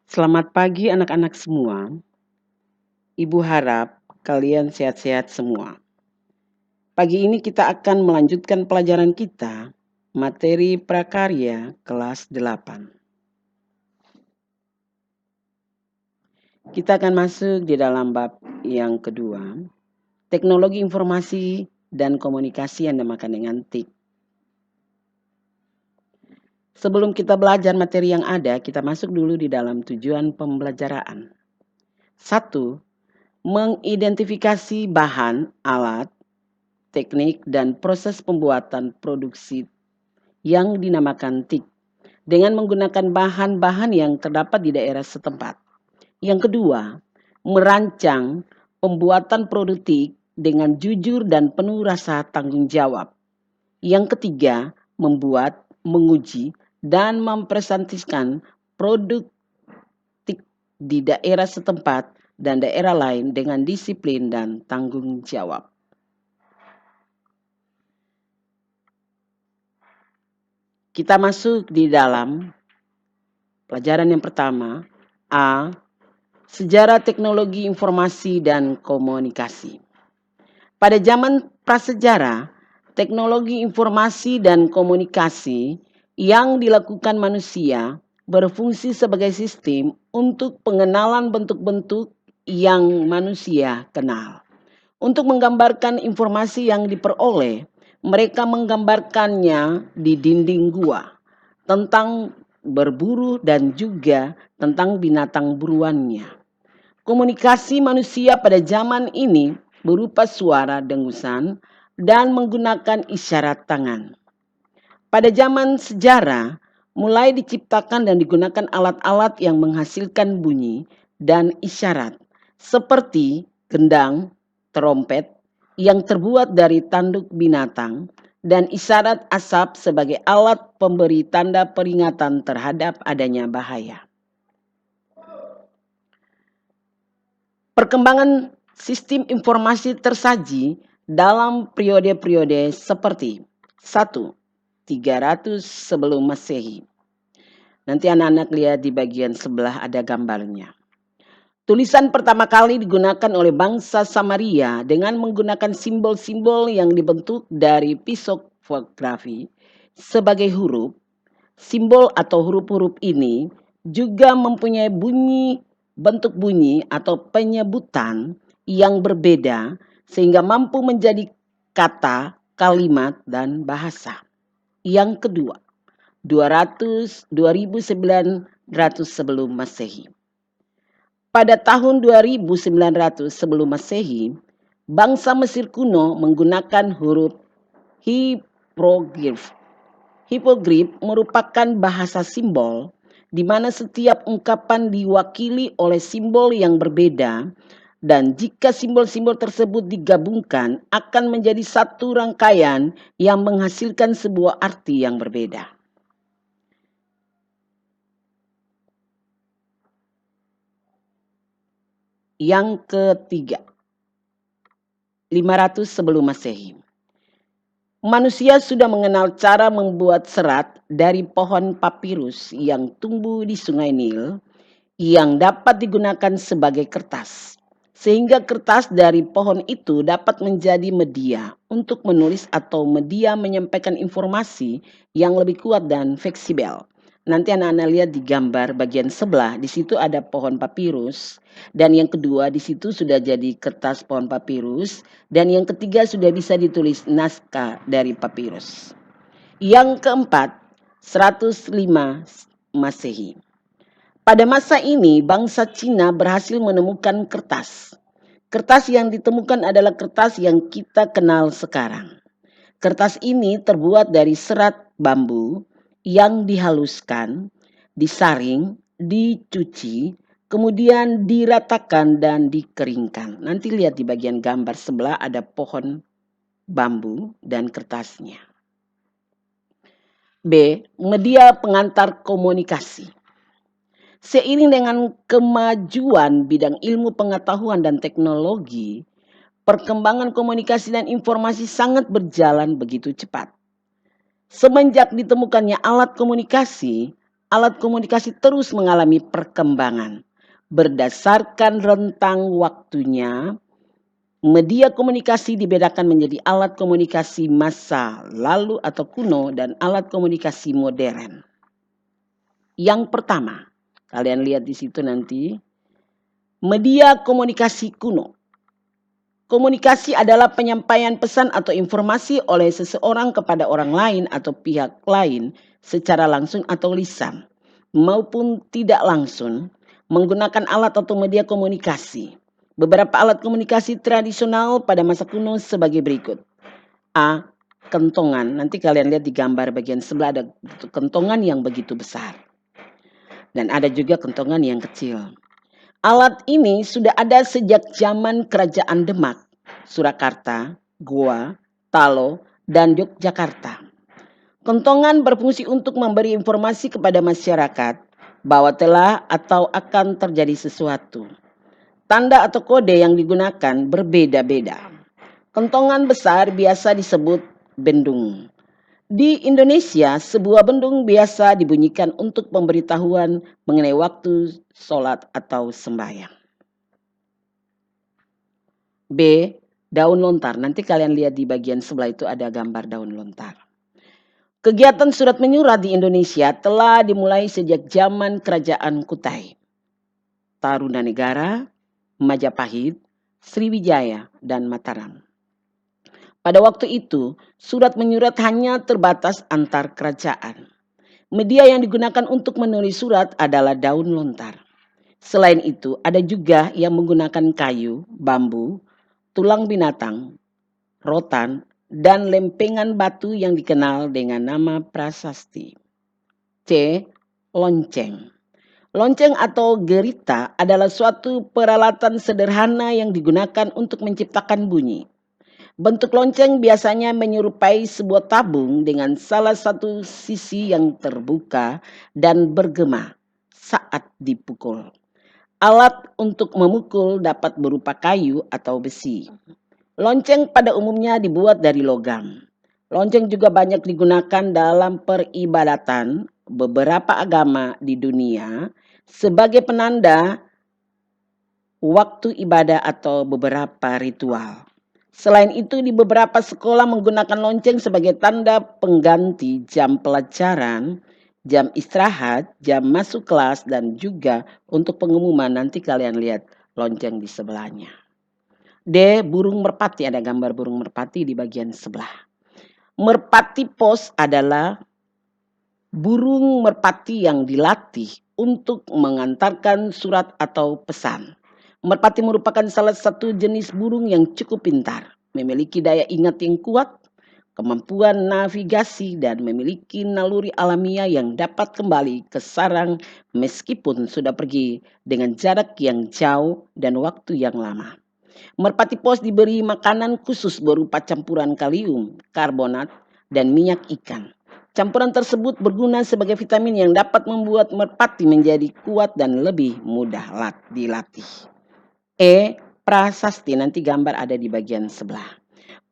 Selamat pagi anak-anak semua. Ibu harap kalian sehat-sehat semua. Pagi ini kita akan melanjutkan pelajaran kita, materi prakarya kelas 8. Kita akan masuk di dalam bab yang kedua, teknologi informasi dan komunikasi yang dinamakan dengan TIK. Sebelum kita belajar materi yang ada, kita masuk dulu di dalam tujuan pembelajaran. 1. Mengidentifikasi bahan, alat, teknik, dan proses pembuatan produksi yang dinamakan TIK dengan menggunakan bahan-bahan yang terdapat di daerah setempat. Yang kedua, merancang pembuatan produk TIK dengan jujur dan penuh rasa tanggung jawab. Yang ketiga, membuat, menguji, dan mempresentasikan produk TIK di daerah setempat dan daerah lain dengan disiplin dan tanggung jawab. Kita masuk di dalam pelajaran yang pertama, A. Sejarah teknologi informasi dan komunikasi. Pada zaman prasejarah, teknologi informasi dan komunikasi yang dilakukan manusia berfungsi sebagai sistem untuk pengenalan bentuk-bentuk yang manusia kenal. Untuk menggambarkan informasi yang diperoleh, mereka menggambarkannya di dinding gua tentang berburu dan juga tentang binatang buruannya. Komunikasi manusia pada zaman ini berupa suara dengusan dan menggunakan isyarat tangan. Pada zaman sejarah, mulai diciptakan dan digunakan alat-alat yang menghasilkan bunyi dan isyarat seperti gendang, trompet yang terbuat dari tanduk binatang, dan isyarat asap sebagai alat pemberi tanda peringatan terhadap adanya bahaya. Perkembangan sistem informasi tersaji dalam periode-periode seperti 1. 300 sebelum Masehi. Nanti anak-anak lihat di bagian sebelah ada gambarnya. Tulisan pertama kali digunakan oleh bangsa Samaria dengan menggunakan simbol-simbol yang dibentuk dari pictografi sebagai huruf. Simbol atau huruf-huruf ini juga mempunyai bentuk bunyi atau penyebutan yang berbeda sehingga mampu menjadi kata, kalimat, dan bahasa. Yang kedua, 2900 sebelum Masehi. Pada tahun 2900 sebelum Masehi, bangsa Mesir kuno menggunakan huruf hieroglif. Hieroglif merupakan bahasa simbol di mana setiap ungkapan diwakili oleh simbol yang berbeda, dan jika simbol-simbol tersebut digabungkan akan menjadi satu rangkaian yang menghasilkan sebuah arti yang berbeda. Yang ketiga, 500 sebelum Masehi. Manusia sudah mengenal cara membuat serat dari pohon papirus yang tumbuh di Sungai Nil yang dapat digunakan sebagai kertas. Sehingga kertas dari pohon itu dapat menjadi media untuk menulis atau media menyampaikan informasi yang lebih kuat dan fleksibel. Nanti anak-anak lihat di gambar bagian sebelah, di situ ada pohon papirus. Dan yang kedua, di situ sudah jadi kertas pohon papirus. Dan yang ketiga sudah bisa ditulis naskah dari papirus. Yang keempat, 105 Masehi. Pada masa ini, bangsa Cina berhasil menemukan kertas. Kertas yang ditemukan adalah kertas yang kita kenal sekarang. Kertas ini terbuat dari serat bambu yang dihaluskan, disaring, dicuci, kemudian diratakan dan dikeringkan. Nanti lihat di bagian gambar sebelah ada pohon bambu dan kertasnya. B. Media pengantar komunikasi. Seiring dengan kemajuan bidang ilmu pengetahuan dan teknologi, perkembangan komunikasi dan informasi sangat berjalan begitu cepat. Semenjak ditemukannya alat komunikasi, alat komunikasi terus mengalami perkembangan. Berdasarkan rentang waktunya, media komunikasi dibedakan menjadi alat komunikasi masa lalu atau kuno dan alat komunikasi modern. Yang pertama, kalian lihat di situ nanti, media komunikasi kuno. Komunikasi adalah penyampaian pesan atau informasi oleh seseorang kepada orang lain atau pihak lain secara langsung atau lisan maupun tidak langsung menggunakan alat atau media komunikasi. Beberapa alat komunikasi tradisional pada masa kuno sebagai berikut. A. Kentongan. Nanti kalian lihat di gambar bagian sebelah ada kentongan yang begitu besar. Dan ada juga kentongan yang kecil. Alat ini sudah ada sejak zaman Kerajaan Demak, Surakarta, Goa, Talo, dan Yogyakarta. Kentongan berfungsi untuk memberi informasi kepada masyarakat bahwa telah atau akan terjadi sesuatu. Tanda atau kode yang digunakan berbeda-beda. Kentongan besar biasa disebut bendung. Di Indonesia, sebuah bendung biasa dibunyikan untuk pemberitahuan mengenai waktu sholat atau sembahyang. B. Daun lontar. Nanti kalian lihat di bagian sebelah itu ada gambar daun lontar. Kegiatan surat menyurat di Indonesia telah dimulai sejak zaman Kerajaan Kutai, Tarumanegara, Majapahit, Sriwijaya, dan Mataram. Pada waktu itu, surat menyurat hanya terbatas antar kerajaan. Media yang digunakan untuk menulis surat adalah daun lontar. Selain itu, ada juga yang menggunakan kayu, bambu, tulang binatang, rotan, dan lempengan batu yang dikenal dengan nama prasasti. C. Lonceng. Lonceng atau gerita adalah suatu peralatan sederhana yang digunakan untuk menciptakan bunyi. Bentuk lonceng biasanya menyerupai sebuah tabung dengan salah satu sisi yang terbuka dan bergema saat dipukul. Alat untuk memukul dapat berupa kayu atau besi. Lonceng pada umumnya dibuat dari logam. Lonceng juga banyak digunakan dalam peribadatan beberapa agama di dunia sebagai penanda waktu ibadah atau beberapa ritual. Selain itu, di beberapa sekolah menggunakan lonceng sebagai tanda pengganti jam pelajaran, jam istirahat, jam masuk kelas, dan juga untuk pengumuman. Nanti kalian lihat lonceng di sebelahnya. D. Burung merpati. Ada gambar burung merpati di bagian sebelah. Merpati pos adalah burung merpati yang dilatih untuk mengantarkan surat atau pesan. Merpati merupakan salah satu jenis burung yang cukup pintar, memiliki daya ingat yang kuat, kemampuan navigasi, dan memiliki naluri alamiah yang dapat kembali ke sarang meskipun sudah pergi dengan jarak yang jauh dan waktu yang lama. Merpati pos diberi makanan khusus berupa campuran kalium, karbonat, dan minyak ikan. Campuran tersebut berguna sebagai vitamin yang dapat membuat merpati menjadi kuat dan lebih mudah dilatih. E. Prasasti. Nanti gambar ada di bagian sebelah.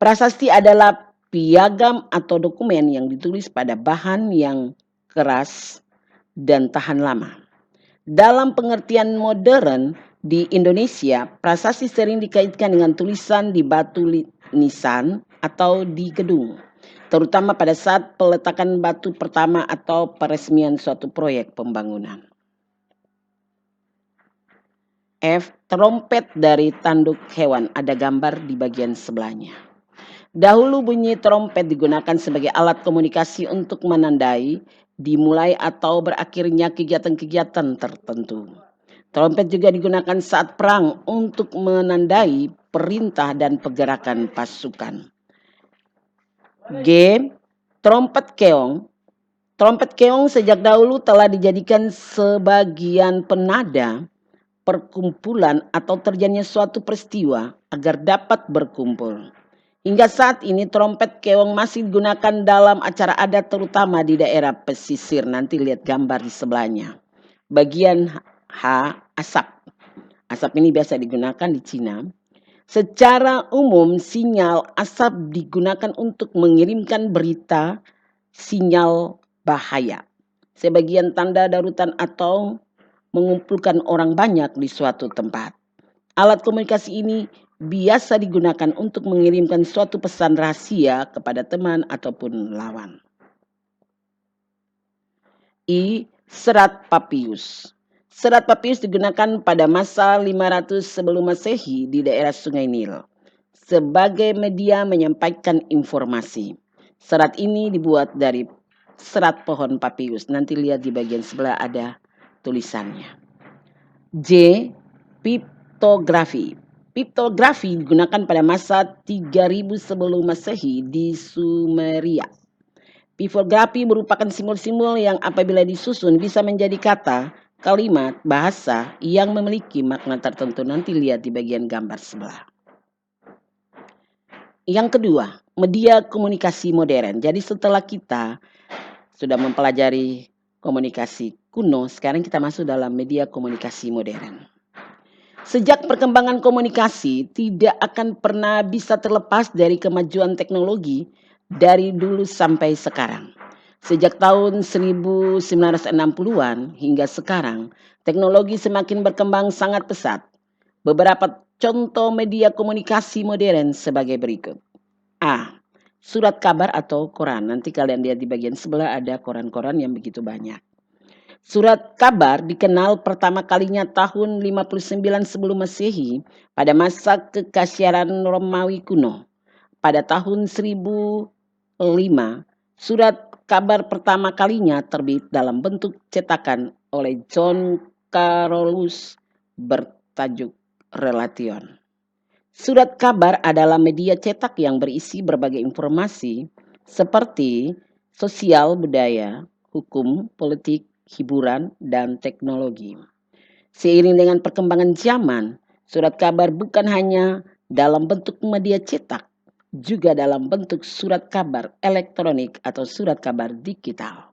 Prasasti adalah piagam atau dokumen yang ditulis pada bahan yang keras dan tahan lama. Dalam pengertian modern di Indonesia, prasasti sering dikaitkan dengan tulisan di batu nisan atau di gedung, terutama pada saat peletakan batu pertama atau peresmian suatu proyek pembangunan. F. Trompet dari tanduk hewan. Ada gambar di bagian sebelahnya. Dahulu bunyi trompet digunakan sebagai alat komunikasi untuk menandai dimulai atau berakhirnya kegiatan-kegiatan tertentu. Trompet juga digunakan saat perang untuk menandai perintah dan pergerakan pasukan. G. Trompet keong. Trompet keong sejak dahulu telah dijadikan sebagian penada perkumpulan atau terjadinya suatu peristiwa agar dapat berkumpul. Hingga saat ini trompet keong masih digunakan dalam acara adat terutama di daerah pesisir. Nanti lihat gambar di sebelahnya. Bagian H. Asap. Asap ini biasa digunakan di Cina. Secara umum sinyal asap digunakan untuk mengirimkan berita sinyal bahaya. sebagian tanda darurat atau mengumpulkan orang banyak di suatu tempat. Alat komunikasi ini biasa digunakan untuk mengirimkan suatu pesan rahasia kepada teman ataupun lawan. Serat papius. Serat papius digunakan pada masa 500 sebelum Masehi di daerah Sungai Nil sebagai media menyampaikan informasi. Serat ini dibuat dari serat pohon papius. Nanti lihat di bagian sebelah ada tulisannya. Pictografi. Pictografi digunakan pada masa 3000 sebelum Masehi di Sumeria. Pictografi merupakan simbol-simbol yang apabila disusun bisa menjadi kata, kalimat, bahasa yang memiliki makna tertentu. Nanti lihat di bagian gambar sebelah. Yang kedua, media komunikasi modern. Jadi setelah kita sudah mempelajari komunikasi kuno, sekarang kita masuk dalam media komunikasi modern. Sejak perkembangan komunikasi tidak akan pernah bisa terlepas dari kemajuan teknologi dari dulu sampai sekarang. Sejak tahun 1960-an hingga sekarang, teknologi semakin berkembang sangat pesat. Beberapa contoh media komunikasi modern sebagai berikut. A. Surat kabar atau koran. Nanti kalian lihat di bagian sebelah ada koran-koran yang begitu banyak. Surat kabar dikenal pertama kalinya tahun 59 sebelum Masehi pada masa kekaisaran Romawi kuno. Pada tahun 1005, surat kabar pertama kalinya terbit dalam bentuk cetakan oleh John Carolus bertajuk Relation. Surat kabar adalah media cetak yang berisi berbagai informasi seperti sosial, budaya, hukum, politik, hiburan, dan teknologi. Seiring dengan perkembangan zaman, surat kabar bukan hanya dalam bentuk media cetak, juga dalam bentuk surat kabar elektronik atau surat kabar digital.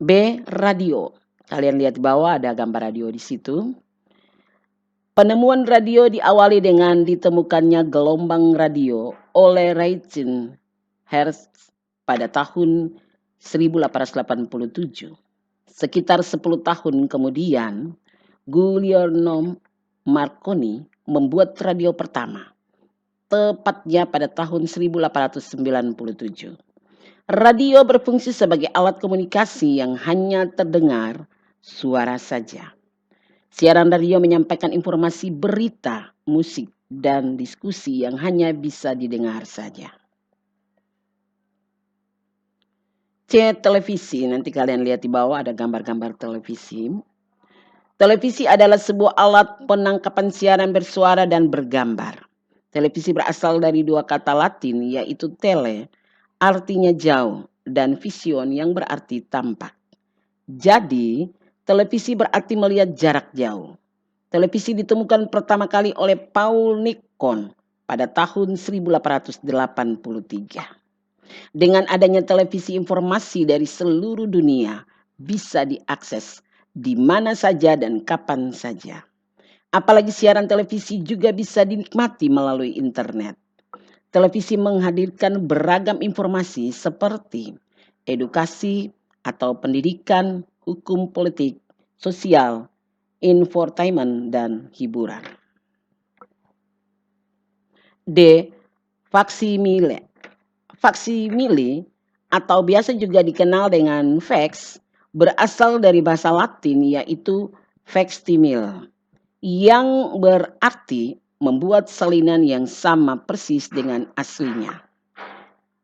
B. Radio. Kalian lihat di bawah ada gambar radio di situ. Penemuan radio diawali dengan ditemukannya gelombang radio oleh Reinhold Hertz pada tahun 1887. Sekitar 10 tahun kemudian, Guglielmo Marconi membuat radio pertama, tepatnya pada tahun 1897. Radio berfungsi sebagai alat komunikasi yang hanya terdengar suara saja. Siaran radio menyampaikan informasi, berita, musik, dan diskusi yang hanya bisa didengar saja. C. Televisi. Nanti kalian lihat di bawah ada gambar-gambar televisi. Televisi adalah sebuah alat penangkapan siaran bersuara dan bergambar. Televisi berasal dari dua kata Latin yaitu tele, artinya jauh, dan vision yang berarti tampak. Jadi, televisi berarti melihat jarak jauh. Televisi ditemukan pertama kali oleh Paul Nikon pada tahun 1883. Dengan adanya televisi, informasi dari seluruh dunia bisa diakses di mana saja dan kapan saja. Apalagi siaran televisi juga bisa dinikmati melalui internet. Televisi menghadirkan beragam informasi seperti edukasi atau pendidikan, hukum, politik, sosial, infotainment, dan hiburan. D. Faksimile. Faksimile atau biasa juga dikenal dengan fax berasal dari bahasa Latin yaitu facsimile yang berarti membuat salinan yang sama persis dengan aslinya.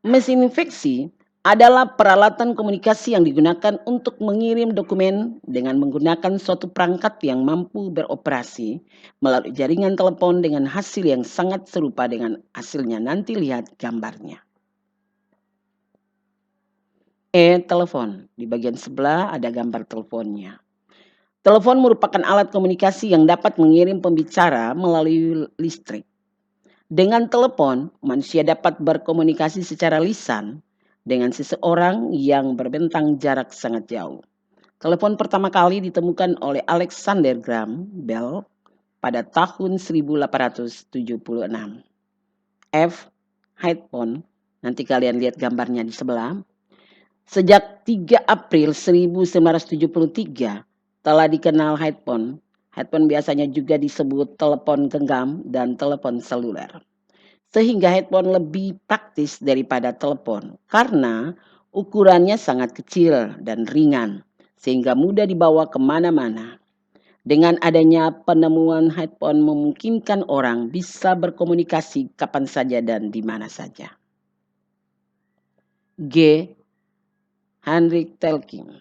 Mesin faksi adalah peralatan komunikasi yang digunakan untuk mengirim dokumen dengan menggunakan suatu perangkat yang mampu beroperasi melalui jaringan telepon dengan hasil yang sangat serupa dengan hasilnya. Nanti lihat gambarnya. Telepon. Di bagian sebelah ada gambar teleponnya. Telepon merupakan alat komunikasi yang dapat mengirim pembicara melalui listrik. Dengan telepon, manusia dapat berkomunikasi secara lisan dengan seseorang yang berbentang jarak sangat jauh. Telepon pertama kali ditemukan oleh Alexander Graham Bell pada tahun 1876. Handphone, nanti kalian lihat gambarnya di sebelah. Sejak 3 April 1973 telah dikenal handphone. Handphone biasanya juga disebut telepon genggam dan telepon seluler. Sehingga handphone lebih praktis daripada telepon karena ukurannya sangat kecil dan ringan sehingga mudah dibawa kemana-mana. Dengan adanya penemuan handphone memungkinkan orang bisa berkomunikasi kapan saja dan di mana saja. G. Henry Telking.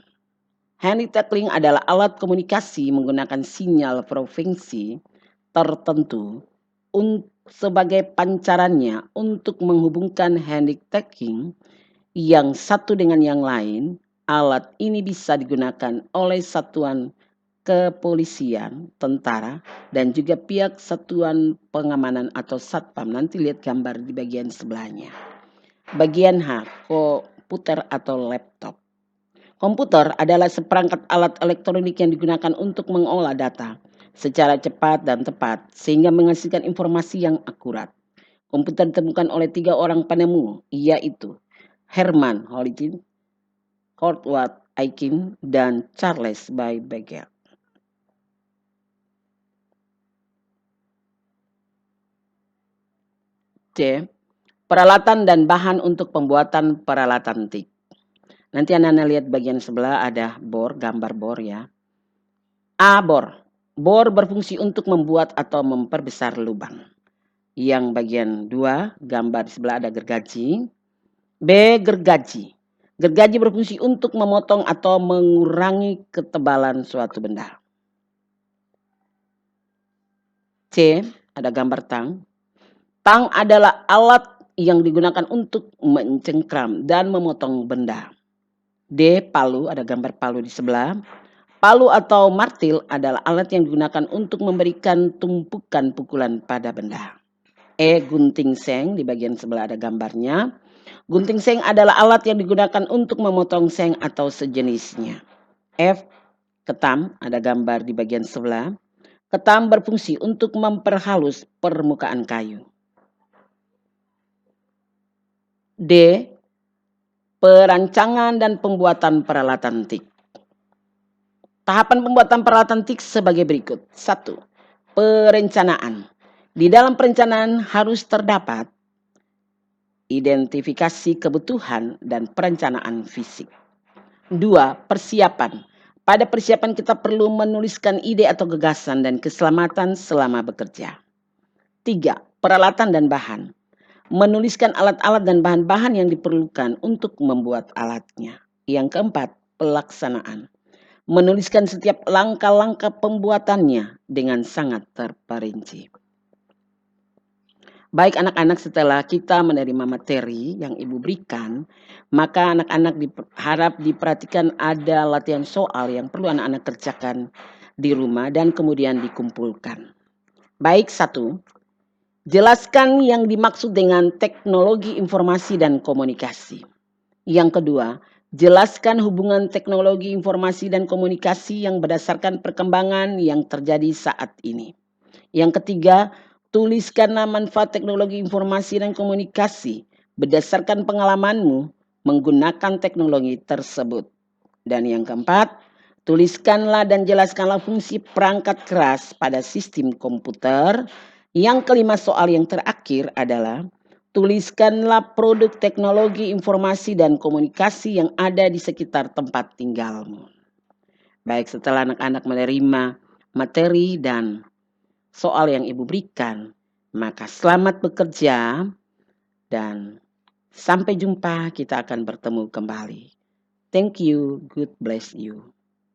Henry Telking adalah alat komunikasi menggunakan sinyal frekuensi tertentu sebagai pancarannya untuk menghubungkan Henry Telking yang satu dengan yang lain. Alat ini bisa digunakan oleh satuan kepolisian, tentara, dan juga pihak satuan pengamanan atau satpam. Nanti lihat gambar di bagian sebelahnya. Bagian H, komputer atau laptop. Komputer adalah seperangkat alat elektronik yang digunakan untuk mengolah data secara cepat dan tepat sehingga menghasilkan informasi yang akurat. Komputer ditemukan oleh 3 orang penemu, yaitu Herman Holtzin, Howard Aikin, dan Charles Babbage. C. Peralatan dan bahan untuk pembuatan peralatan TIK. Nanti anak-anak lihat bagian sebelah ada bor, gambar bor ya. A. Bor. Bor berfungsi untuk membuat atau memperbesar lubang. Yang bagian 2, gambar di sebelah ada gergaji. B. Gergaji. Gergaji berfungsi untuk memotong atau mengurangi ketebalan suatu benda. C. Ada gambar tang. Tang adalah alat yang digunakan untuk mencengkram dan memotong benda. D. Palu, ada gambar palu di sebelah. Palu atau martil adalah alat yang digunakan untuk memberikan tumpukan pukulan pada benda. E. Gunting seng, di bagian sebelah ada gambarnya. Gunting seng adalah alat yang digunakan untuk memotong seng atau sejenisnya. F. Ketam, ada gambar di bagian sebelah. Ketam berfungsi untuk memperhalus permukaan kayu. D. Perancangan dan pembuatan peralatan TIK. Tahapan pembuatan peralatan TIK sebagai berikut. 1. Perencanaan. Di dalam perencanaan harus terdapat identifikasi kebutuhan dan perencanaan fisik. 2. Persiapan. Pada persiapan kita perlu menuliskan ide atau gagasan dan keselamatan selama bekerja. 3. Peralatan dan bahan. Menuliskan alat-alat dan bahan-bahan yang diperlukan untuk membuat alatnya. Yang keempat, pelaksanaan. Menuliskan setiap langkah-langkah pembuatannya dengan sangat terperinci. Baik anak-anak, setelah kita menerima materi yang Ibu berikan, maka anak-anak harap diperhatikan ada latihan soal yang perlu anak-anak kerjakan di rumah dan kemudian dikumpulkan. Baik, 1. Jelaskan yang dimaksud dengan teknologi informasi dan komunikasi. Yang kedua, jelaskan hubungan teknologi informasi dan komunikasi yang berdasarkan perkembangan yang terjadi saat ini. Yang ketiga, tuliskanlah manfaat teknologi informasi dan komunikasi berdasarkan pengalamanmu menggunakan teknologi tersebut. Dan yang keempat, tuliskanlah dan jelaskanlah fungsi perangkat keras pada sistem komputer. Yang kelima, soal yang terakhir adalah tuliskanlah produk teknologi informasi dan komunikasi yang ada di sekitar tempat tinggalmu. Baik, setelah anak-anak menerima materi dan soal yang Ibu berikan, maka selamat bekerja dan sampai jumpa, kita akan bertemu kembali. Thank you, God bless you.